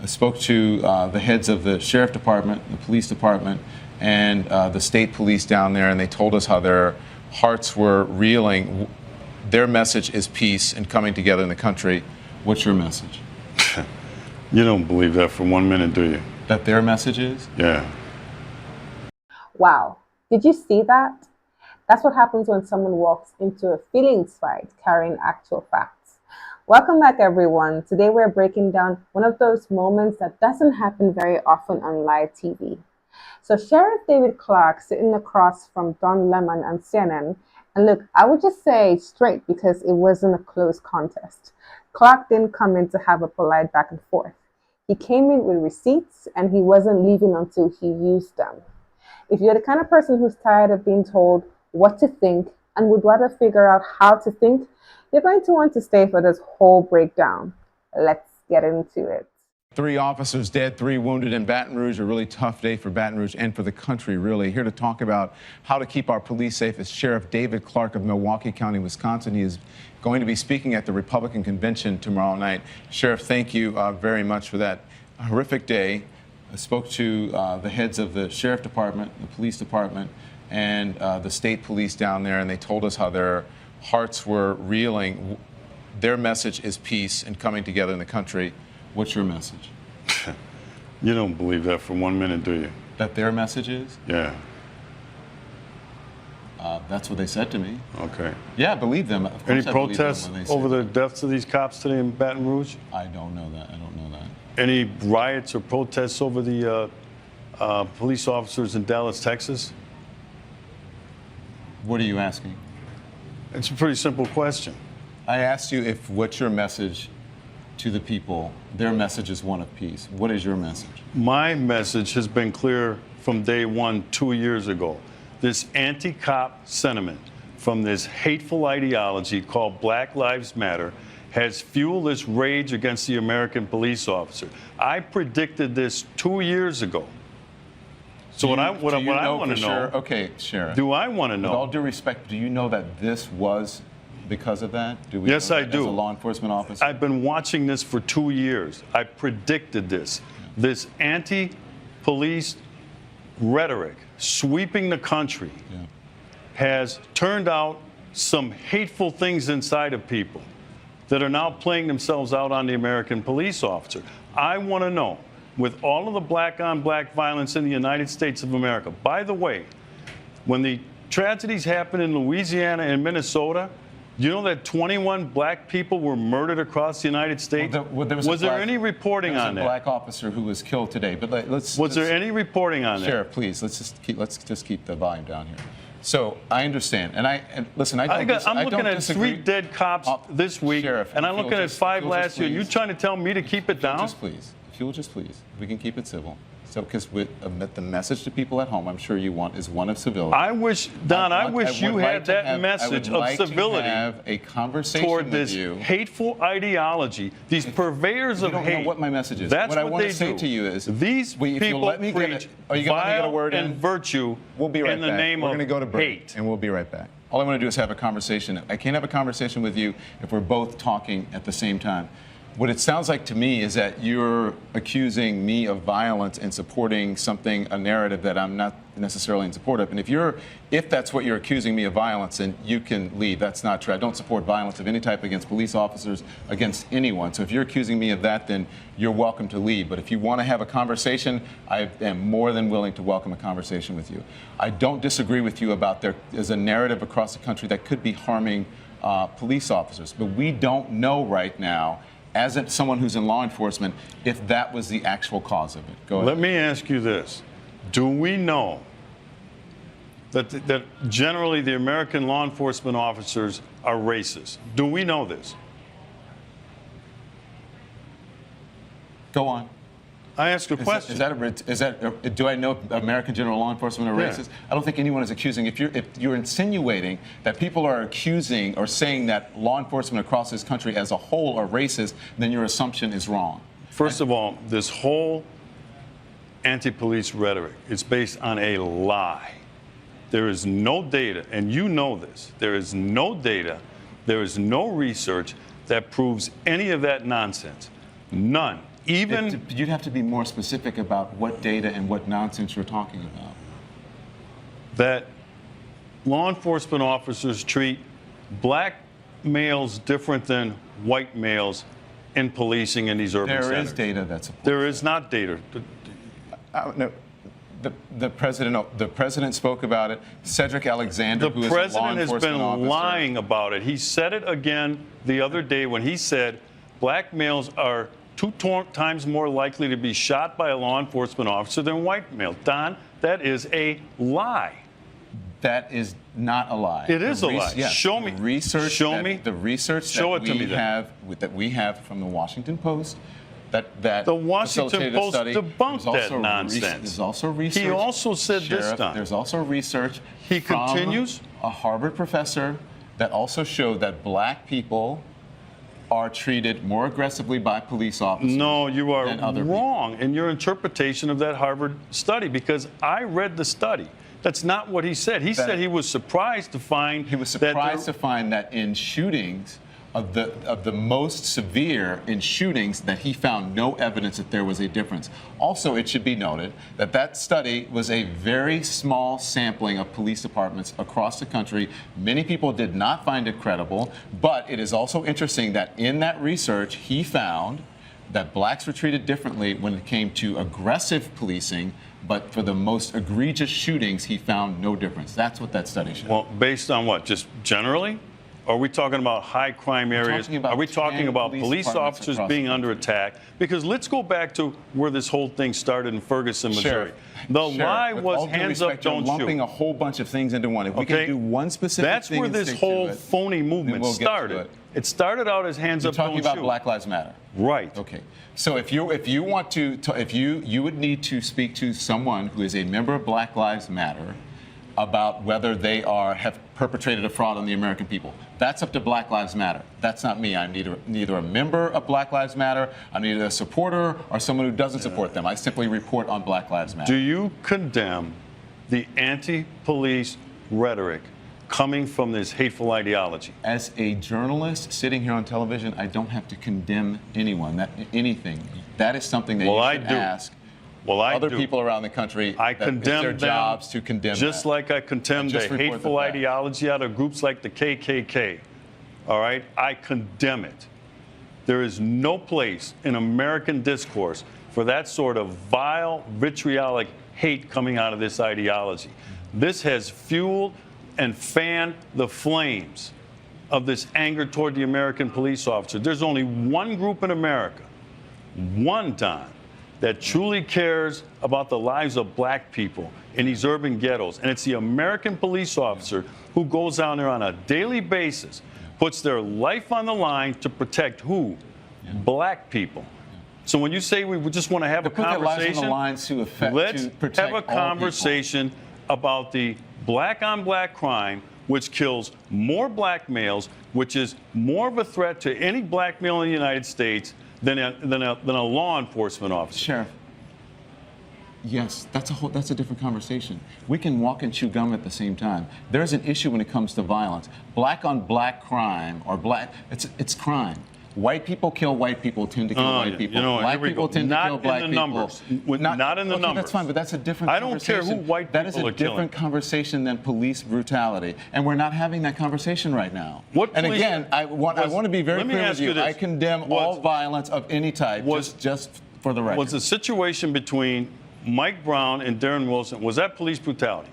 spoke to the heads of the sheriff department, the police department, and the state police down there, and they told us how their hearts were reeling. Their message is peace and coming together in the country. What's your message? You don't believe that for 1 minute, do you? That their message is? Yeah. Wow. Did you see that? That's what happens when someone walks into a feelings fight carrying actual facts. Welcome back, everyone. Today we're breaking down one of those moments that doesn't happen very often on live TV. So Sheriff David Clarke sitting across from Don Lemon on CNN, and look, I would just say straight because it wasn't a close contest. Clarke didn't come in to have a polite back and forth. He came in with receipts and he wasn't leaving until he used them. If you're the kind of person who's tired of being told what to think and would rather figure out how to think, you're going to want to stay for this whole breakdown. Let's get into it. 3 officers dead, 3 wounded in Baton Rouge. A really tough day for Baton Rouge and for the country, really. Here to talk about how to keep our police safe is Sheriff David Clarke of Milwaukee County, Wisconsin. He is going to be speaking at the Republican convention tomorrow night. Sheriff, thank you very much for that horrific day. I spoke to the heads of the sheriff department, the police department, and the state police down there, and they told us how their hearts were reeling. Their message is peace and coming together in the country. What's your message? You don't believe that for 1 minute, do you? That their message is? Yeah. That's what they said to me. Okay. Yeah, I believe them. Of Any course I believe them protests when they say over the that. deaths of these cops today in Baton Rouge? I don't know that. I don't know that. Any riots or protests over the police officers in Dallas, Texas? What are you asking? It's a pretty simple question. I asked you if what's your message to the people. Their message is one of peace. What is your message? My message has been clear from day one 2 years ago. This anti-cop sentiment from this hateful ideology called Black Lives Matter has fueled this rage against the American police officer. I predicted this 2 years ago. So what I want to know, okay, Sheriff. do I want to know? With all due respect, do you know that this was because of that? Yes, I do. As a law enforcement officer? I've been watching this for 2 years. I predicted this. This anti-police rhetoric sweeping the country has turned out some hateful things inside of people that are now playing themselves out on the American police officer. I want to know, with all of the black-on-black violence in the United States of America, by the way, when the tragedies happened in Louisiana and Minnesota, you know that 21 black people were murdered across the United States? Was there any reporting on that? There was a black officer who was killed today. But was there any reporting on that? Sheriff, please, let's just keep the volume down here. So I understand, and listen, I'm looking at 3 dead cops this week, Sheriff, and I'm looking at 5 last year. You trying to tell me to keep it down? Just please, if you will just please, we can keep it civil. So, because the message to people at home, I'm sure you want, is one of civility. I wish, Don, I wish you had that message of civility have a conversation toward this with you. Hateful ideology, these purveyors of hate. You don't know what my message is. That's what I want they to say do. to you is these people preach vile and virtue we'll be right in the back. name We're of going to go to break, hate. and we'll be right back. All I want to do is have a conversation. I can't have a conversation with you if we're both talking at the same time. What it sounds like to me is that you're accusing me of violence and supporting a narrative that I'm not necessarily in support of. And if that's what you're accusing me of violence, then you can leave. That's not true. I don't support violence of any type against police officers, against anyone. So if you're accusing me of that, then you're welcome to leave. But if you want to have a conversation, I am more than willing to welcome a conversation with you. I don't disagree with you about there's a narrative across the country that could be harming police officers. But we don't know right now, as someone who's in law enforcement, if that was the actual cause of it. Go ahead. Let me ask you this. Do we know that generally the American law enforcement officers are racist? Do we know this? Go on. I ask a question. Do I know American general law enforcement are racist? I don't think anyone is accusing. If you're insinuating that people are accusing or saying that law enforcement across this country as a whole are racist, then your assumption is wrong. First of all, this whole anti-police rhetoric is based on a lie. There is no data, and you know this. There is no data, there is no research that proves any of that nonsense. None. even You'd have to be more specific about what data and what nonsense you're talking about. that law enforcement officers treat black males different than white males in policing in these urban There centers. is data that supports. There is not data. No, the president spoke about it. Cedric Alexander, who The is a law president has enforcement been officer, lying about it. He said it again the other day when he said black males are 2 times more likely to be shot by a law enforcement officer than white males. Don, that is a lie. That is not a lie. It is a lie. Yes, Show me. the research. Show me. The research Show that it to me then. we have from the Washington Post. That The Washington facilitated a Post study. debunked There's that also nonsense. There's also research. He also said this, Sheriff, Don. There's also research. He from continues? A Harvard professor that also showed that black people are treated more aggressively by police officers. No, you are than other people. wrong in your interpretation of that Harvard study because I read the study. That's not what he said. He said he was surprised to find that in shootings of the most severe in shootings that he found no evidence that there was a difference. Also, it should be noted that that study was a very small sampling of police departments across the country. Many people did not find it credible, but it is also interesting that in that research he found that blacks were treated differently when it came to aggressive policing, but for the most egregious shootings, he found no difference. That's what that study showed. Well, based on what? Just generally? Are we talking about high crime areas? talking about Are we talking 10 about police police departments officers across being the under attack? Because let's go back to where this whole thing started in Ferguson, Missouri. The lie with was all due hands up, respect, you're don't lumping shoot. a whole bunch of things into one. If we Okay? can do one specific That's thing where and this stick to whole it, phony then movement we'll get to started. it. It started out as hands You're up, don't talking about shoot. Black Lives Matter. Right. Okay. So if you want to if you would need to speak to someone who is a member of Black Lives Matter about whether they have perpetrated a fraud on the American people. That's up to Black Lives Matter. That's not me. I'm neither a member of Black Lives Matter, I'm neither a supporter or someone who doesn't support them. I simply report on Black Lives Matter. Do you condemn the anti-police rhetoric coming from this hateful ideology? As a journalist sitting here on television, I don't have to condemn anything. That is something that Well, you I should do. ask Well, I other do. people around the country. I that condemn it's their them jobs to condemn just that. like I condemn the Just report the hateful fact. ideology out of groups like the KKK. All right? I condemn it. There is no place in American discourse for that sort of vile, vitriolic hate coming out of this ideology. This has fueled and fanned the flames of this anger toward the American police officer. There's only one group in America, one time, that truly cares about the lives of black people in these urban ghettos. And it's the American police officer who goes down there on a daily basis, puts their life on the line to protect who? Black people. So when you say we just want to have a put their lives on the conversation, lines to affect- let's to protect have a all people. conversation about the black on black crime, which kills more black males, which is more of a threat to any black male in the United States than a law enforcement officer. Sheriff, yes, that's a different conversation. We can walk and chew gum at the same time. There's an issue when it comes to violence. Black on black crime it's crime. White people kill white people, tend to kill white people. You know, Black here we people go. tend to Not kill in black the people. numbers. Not in the okay, numbers. That's fine, but that's a different I don't care conversation. who white That is people a are killing. different conversation than police brutality, and we're not having that conversation right now. What and police- again, I want to be very Let me clear ask with you you. I this. condemn all violence of any type, just for the record. Was the situation between Mike Brown and Darren Wilson, was that police brutality?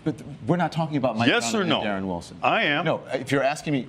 But we're not talking about Mike Yes Brown or no? and Darren Wilson. I am. No, if you're asking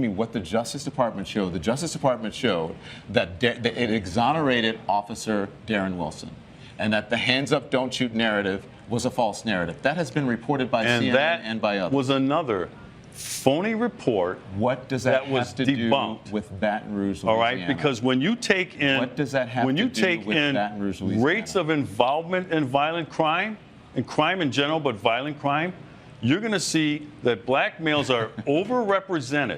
me what the Justice Department showed, the Justice Department showed that it exonerated Officer Darren Wilson, and that the hands up, don't shoot narrative was a false narrative. That has been reported by And CNN that and by others. was another phony report. What does that was have to debunked. do with Baton Rouge, Louisiana? All right, because when you take in What does that have when to you do take with in Baton Rouge, Louisiana? rates of involvement in violent crime and crime in general, but violent crime, you're going to see that black males are overrepresented.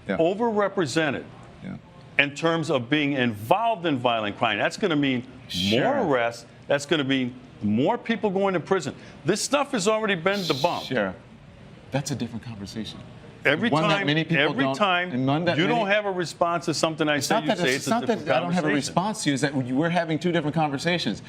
Yeah. Overrepresented Yeah. in terms of being involved in violent crime. That's going to mean Sure. more arrests. That's going to mean more people going to prison. This stuff has already been debunked. Sheriff, that's a different conversation. Every One that time, many people every don't, time and one that you many- don't have a response to something I say, you say It's not that I don't have a response to you. Is that we're having two different conversations.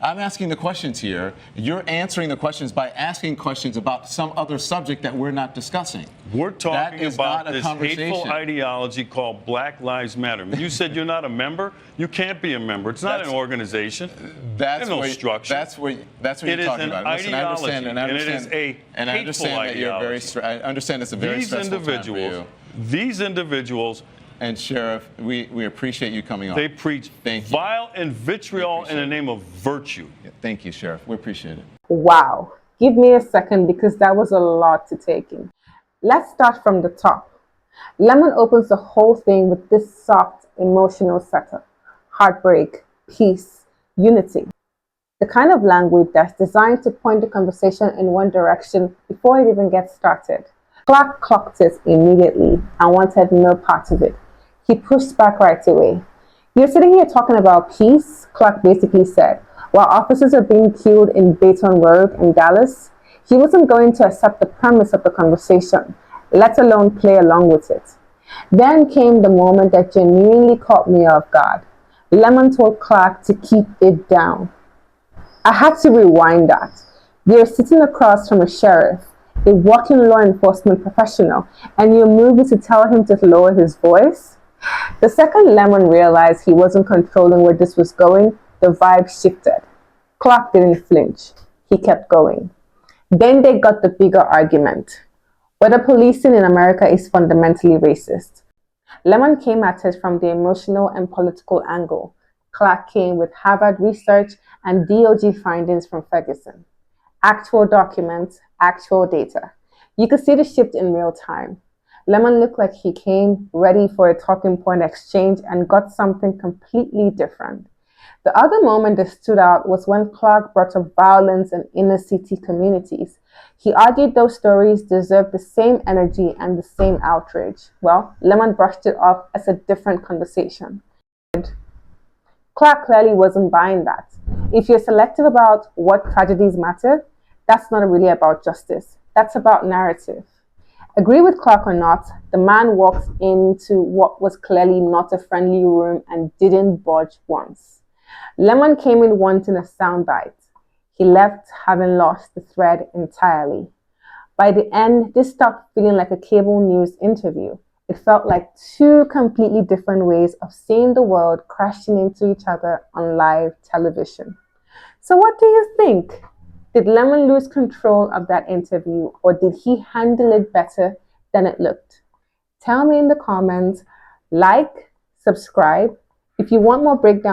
I'm asking the questions here. You're answering the questions by asking questions about some other subject that we're not discussing. We're That talking is about not a this conversation. hateful ideology called Black Lives Matter. You said you're not a member. You can't be a member. It's not an organization. There's no structure. That's what It you're is talking an about. Listen, I understand, ideology, and it is a and I understand hateful that you're very. ideology. I understand it's a very stressful time for you. These individuals, And Sheriff, we appreciate you coming on. they preach Thank you. vile and vitriol in the name of virtue. Thank you, Sheriff. We appreciate it. Wow. Give me a second because that was a lot to take in. Let's start from the top. Lemon opens the whole thing with this soft emotional setup: heartbreak, peace, unity. The kind of language that's designed to point the conversation in one direction before it even gets started. Clark clocked it immediately and wanted no part of it. He pushed back right away. "You're sitting here talking about peace," Clark basically said, while officers are being killed in Baton Rouge and Dallas. He wasn't going to accept the premise of the conversation, let alone play along with it. Then came the moment that genuinely caught me off guard. Lemon told Clark to keep it down. I had to rewind that. You're sitting across from a sheriff, a working law enforcement professional, and you're moving to tell him to lower his voice? The second Lemon realized he wasn't controlling where this was going, the vibe shifted. Clark didn't flinch. He kept going. Then they got the bigger argument: whether policing in America is fundamentally racist. Lemon came at it from the emotional and political angle. Clark came with Harvard research and DOJ findings from Ferguson. Actual documents, actual data. You could see the shift in real time. Lemon looked like he came ready for a talking point exchange and got something completely different. The other moment that stood out was when Clark brought up violence in inner city communities. He argued those stories deserved the same energy and the same outrage. Well, Lemon brushed it off as a different conversation. Clark clearly wasn't buying that. If you're selective about what tragedies matter, that's not really about justice. That's about narrative. Agree with Clark or not, the man walked into what was clearly not a friendly room and didn't budge once. Lemon came in wanting a soundbite. He left having lost the thread entirely. By the end, this stopped feeling like a cable news interview. It felt like two completely different ways of seeing the world crashing into each other on live television. So what do you think? Did Lemon lose control of that interview, or did he handle it better than it looked? Tell me in the comments. Like, subscribe. If you want more breakdown